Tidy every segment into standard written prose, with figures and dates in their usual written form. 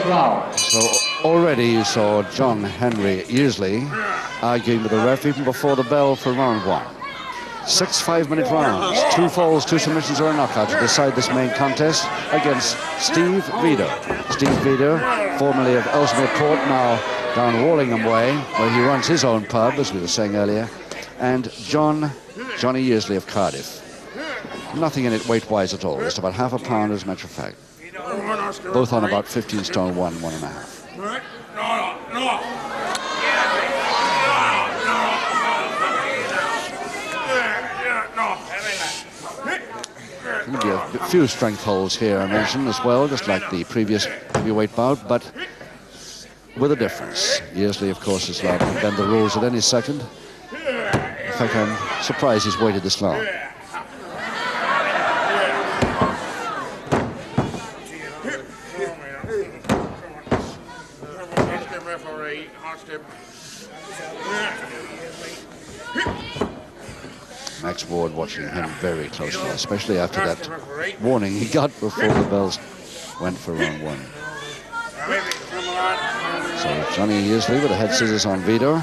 So already you saw John Henry Yearsley arguing with the ref even before the bell for round one. 6 5-minute rounds, 2 falls, 2 submissions or a knockout to decide this main contest against Steve Veidor. Steve Veidor, formerly of Ellesmere Port, now down Wallingham Way, where he runs his own pub, as we were saying earlier, and Johnny Yearsley of Cardiff. Nothing in it weight-wise at all, just about half a pound as a matter of fact. Both on about 15 stone 1, 1.5. There'll be a few strength holds here, I mentioned, as well, just like the previous heavyweight bout, but with a difference. Yearsley, of course, is allowed to bend the rules at any second. In fact, I'm surprised he's waited this long. Max Ward watching him very closely, especially after that warning he got before the bells went for round one. So Johnny Yearsley with the head scissors on Veidor.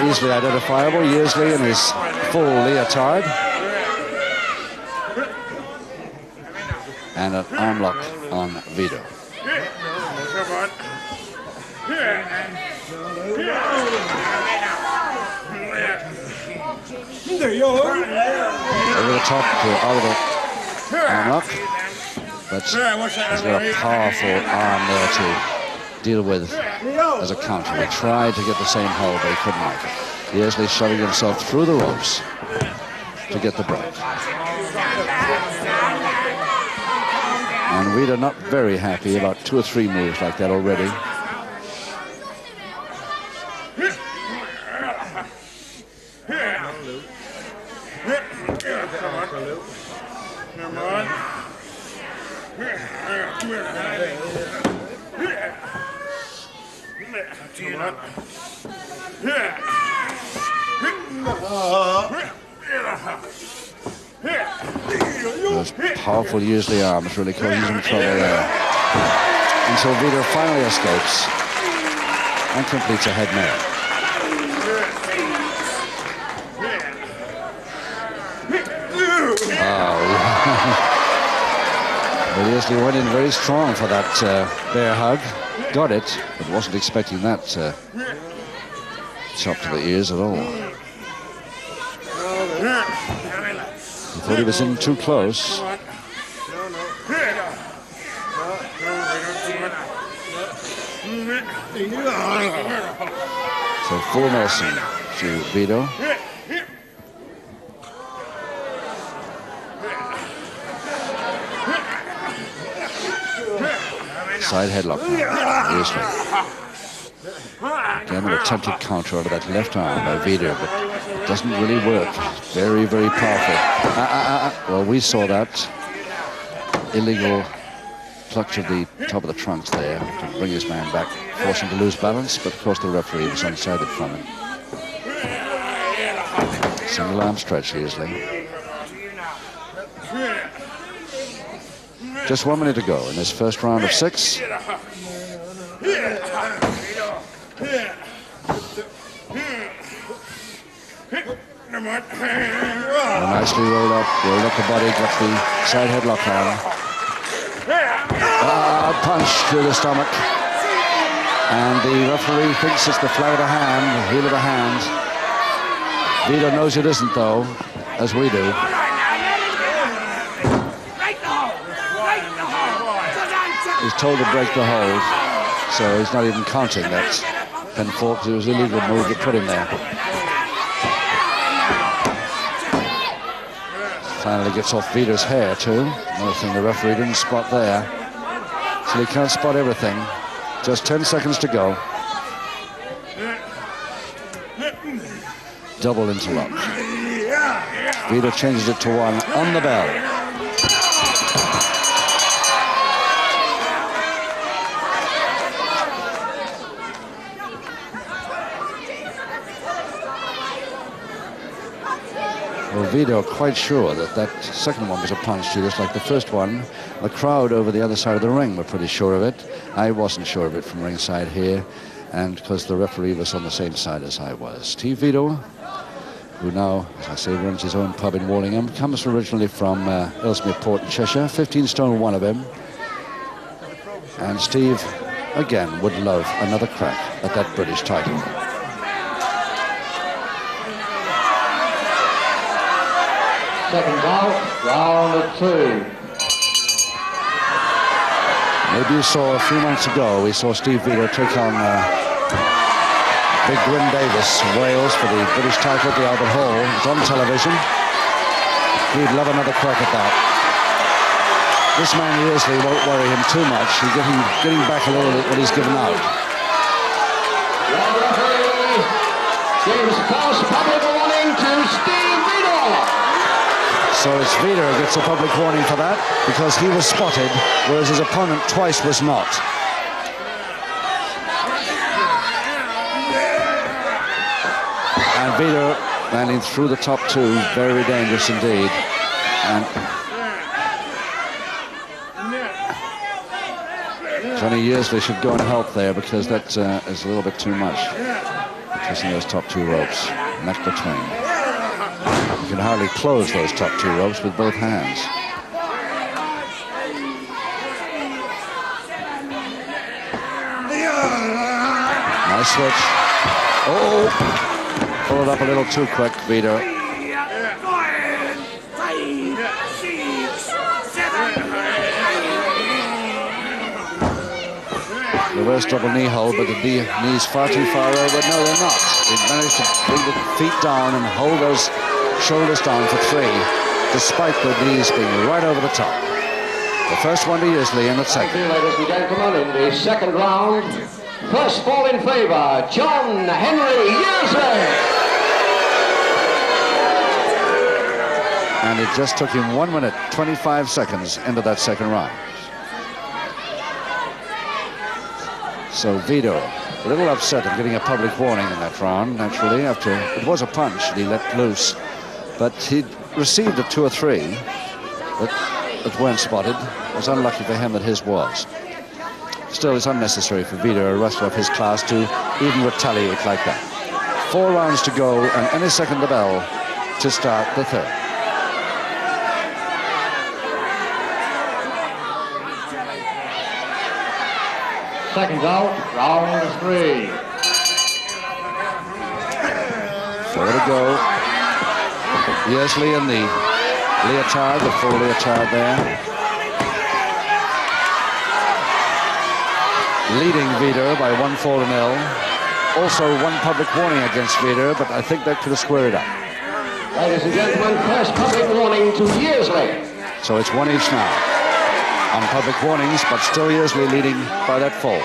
Easily identifiable, Yearsley in his full leotard. And an arm lock on Veidor. Over the top to Oliver arm lock. But he's got a powerful arm there to deal with as a counter. He tried to get the same hold, but he couldn't make it. Yearsley shoving himself through the ropes to get the break. And Veidor not very happy about 2 or 3 moves like that already. Those powerful Yearsley arms really causing some trouble there. Until Veidor finally escapes and completes a head nail. Well, Yearsley went in very strong for that bear hug. Got it, but wasn't expecting that chop to the ears at all. He thought he was in too close. So full Nelson to Veidor. Side headlock now, Yearsley. Again, an attempted counter over that left arm by Veidor, but it doesn't really work. Very, very powerful. Well, we saw that illegal clutch of the top of the trunks there to bring his man back, force him to lose balance, but of course the referee was unsighted from him. Single arm stretch, Yearsley. Just 1 minute to go in this first round of 6. Nicely rolled up the body, got the side headlock on. Punch through the stomach. And the referee thinks it's the flat of the hand, the heel of the hand. Veidor knows it isn't, though, as we do. He's told to break the hold, so he's not even counting that pinfall because it was an illegal move to put him there. Finally gets off Veidor's hair too. Another thing the referee didn't spot there. So he can't spot everything. Just 10 seconds to go. double interlock. Veidor changes it to 1 on the bell. Well, Veidor quite sure that that second one was a punch, just like the first one. The crowd over the other side of the ring were pretty sure of it. I wasn't sure of it from ringside here, and because the referee was on the same side as I was. Steve Veidor, who now, as I say, runs his own pub in Wallingham, comes originally from Ellesmere Port in Cheshire, 15 stone 1 of him. And Steve, again, would love another crack at that British title. Second bout, round 2. Maybe you saw a few months ago, we saw Steve Veidor take on Big Gwyn Davis of Wales for the British title at the Albert Hall. It's on television. He'd love another crack at that. This man Yearsley won't worry him too much. He's getting back a little bit what he's given out. Gives false public warning to Steve Veidor. So it's Veidor who gets a public warning for that because he was spotted, whereas his opponent twice was not. And Veidor landing through the top 2, very dangerous indeed. And Johnny Yearsley should go and help there because that is a little bit too much. Kissing those top 2 ropes, neck between. You can hardly close those top 2 ropes with both hands. Nice switch. Oh! Pull it up a little too quick, Veidor. Reverse double knee hold, but the knee's far too far over. No, they're not. They've managed to bring the feet down and hold those shoulders down for 3, despite the knees being right over the top. The first one to Yearsley and the second. Ladies and gentlemen, in the second round, first fall in favor, John Henry Yearsley. And it just took him 1 minute, 25 seconds into that second round. So Veidor, a little upset at getting a public warning in that round, naturally, after it was a punch that he let loose. But he'd received a 2 or 3 that weren't spotted. It was unlucky for him that his was. Still, it's unnecessary for Veidor, a wrestler of his class, to even retaliate like that. 4 rounds to go, and any second the bell to start the third. Second out, round 3. 4 to go. Yearsley in the leotard, the full leotard there. Leading Veidor by 1 fall to 0. Also 1 public warning against Veidor, but I think that could have squared it up. Ladies and gentlemen, first public warning to Yearsley. So it's 1 each now. On public warnings, but still Yearsley leading by that fall.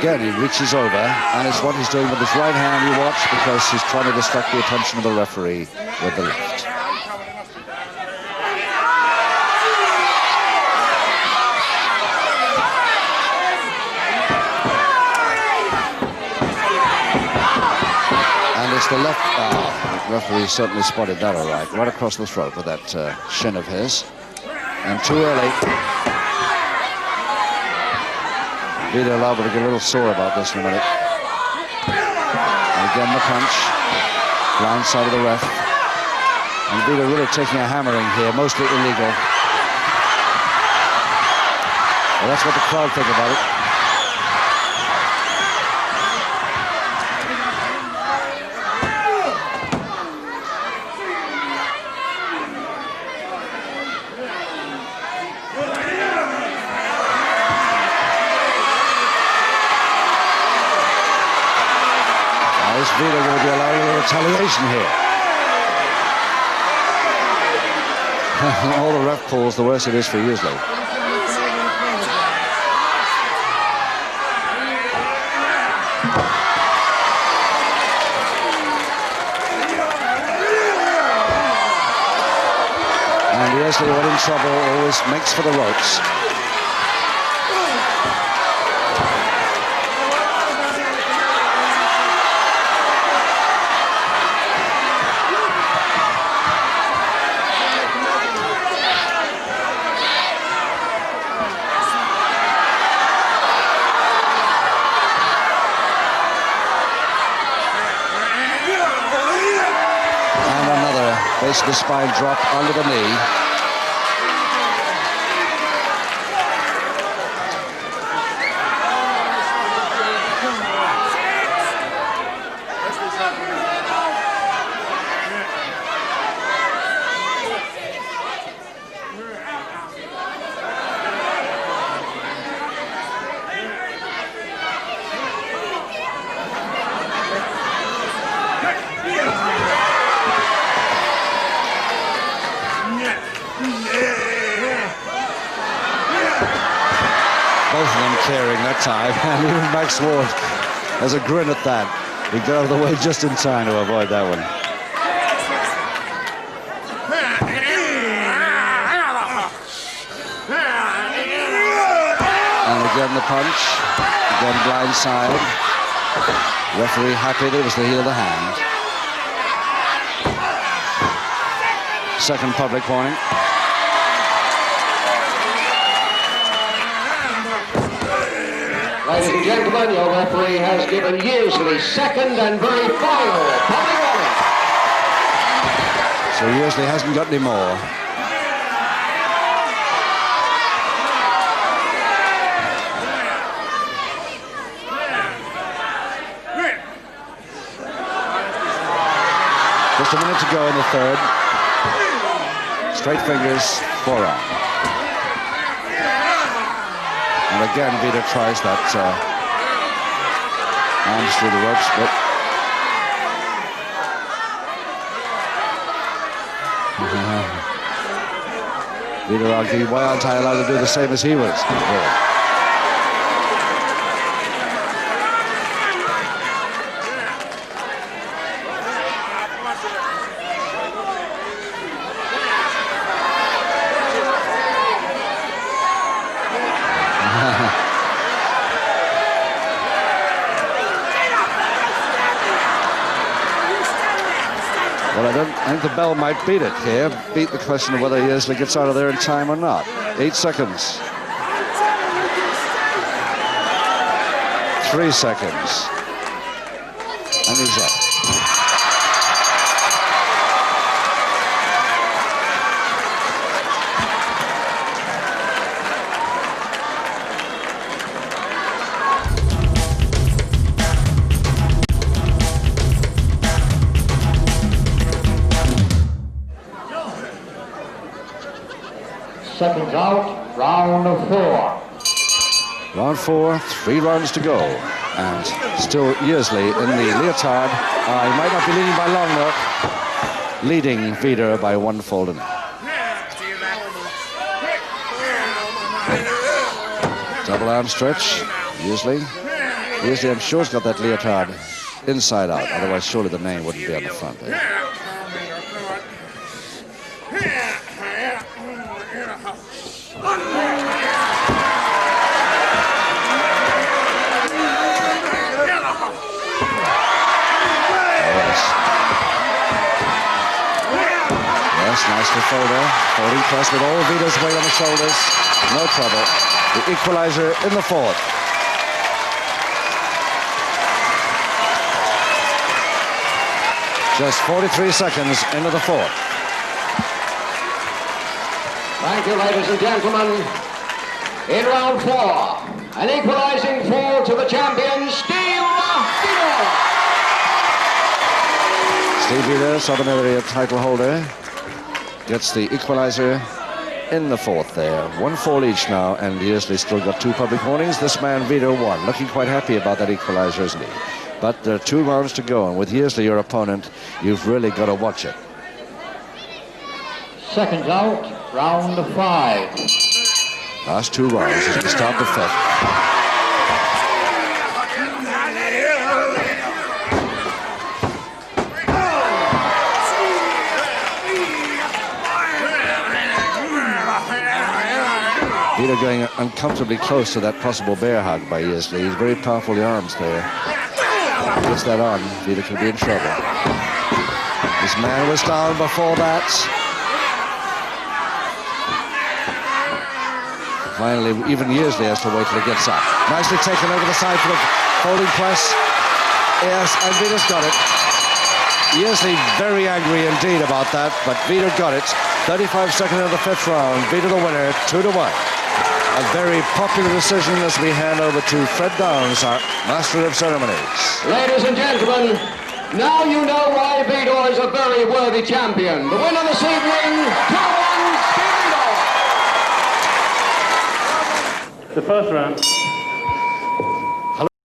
Again, he reaches over, and it's what he's doing with his right hand, you watch, because he's trying to distract the attention of the referee with the left. And it's the left, the referee certainly spotted that all right across the throat with that shin of his. And too early. Veidor liable to get a little sore about this in a minute. And again the punch, blind side of the ref. And Veidor really taking a hammering here, mostly illegal. Well, that's what the crowd think about it. Veidor will be allowing a retaliation here. All the ref pulls, the worse it is for Yearsley. And Yearsley, when in trouble, always makes for the ropes. Base of the spine drop under the knee. Both of them clearing that time, and even Max Ward has a grin at that. He got out of the way just in time to avoid that one. And again the punch, again blind side. Referee happy that it was the heel of the hand. Second public warning. Ladies and gentlemen, your referee has given Yearsley second and very final public warning. So Yearsley hasn't got any more. Just a minute to go in the third. Straight fingers, forearm. And again, Veidor tries that arms through the ropes, but Veidor arguing, why aren't I allowed to do the same as he was? Yeah. Well, I think the bell might beat it here. Beat the question of whether Yearsley gets out of there in time or not. 8 seconds. 3 seconds. And he's up. Seconds out, round 4. Round 4, 3 rounds to go. And still Yearsley in the leotard. He might not be leading by long though. Leading Veidor by 1 fall to 0. Double arm stretch, Yearsley. Yearsley, I'm sure, has got that leotard inside out. Otherwise, surely the name wouldn't be on the front there. Yes, nicely folder. Folding press with all Veidor's weight on the shoulders. No trouble. The equalizer in the 4th. Just 43 seconds into the 4th. Thank you, ladies and gentlemen. In round 4, an equalizing fall to the champion, Steve Veidor. Steve Veidor, Southern Area title holder, gets the equalizer in the 4th there. 1 fall each now, and Yearsley still got 2 public warnings. This man, Veidor, won. Looking quite happy about that equalizer, isn't he? But there are 2 rounds to go, and with Yearsley, your opponent, you've really got to watch it. Seconds out, round 5. Last 2 rounds as we start the 5th. Veidor going uncomfortably close to that possible bear hug by Yearsley. He's very powerful, the arms there. Gets that on, Veidor could be in trouble. This man was down before that. Finally, even Yearsley has to wait till he gets up. Nicely taken over the side for the holding press. Yes, and Veidor's got it. Yearsley very angry indeed about that, but Veidor got it. 35 seconds of the 5th round. Veidor the winner, 2-1. A very popular decision as we hand over to Fred Downs, our master of ceremonies. Ladies and gentlemen, now you know why Veidor is a very worthy champion. The winner this evening, 2-1, Veidor. The first round.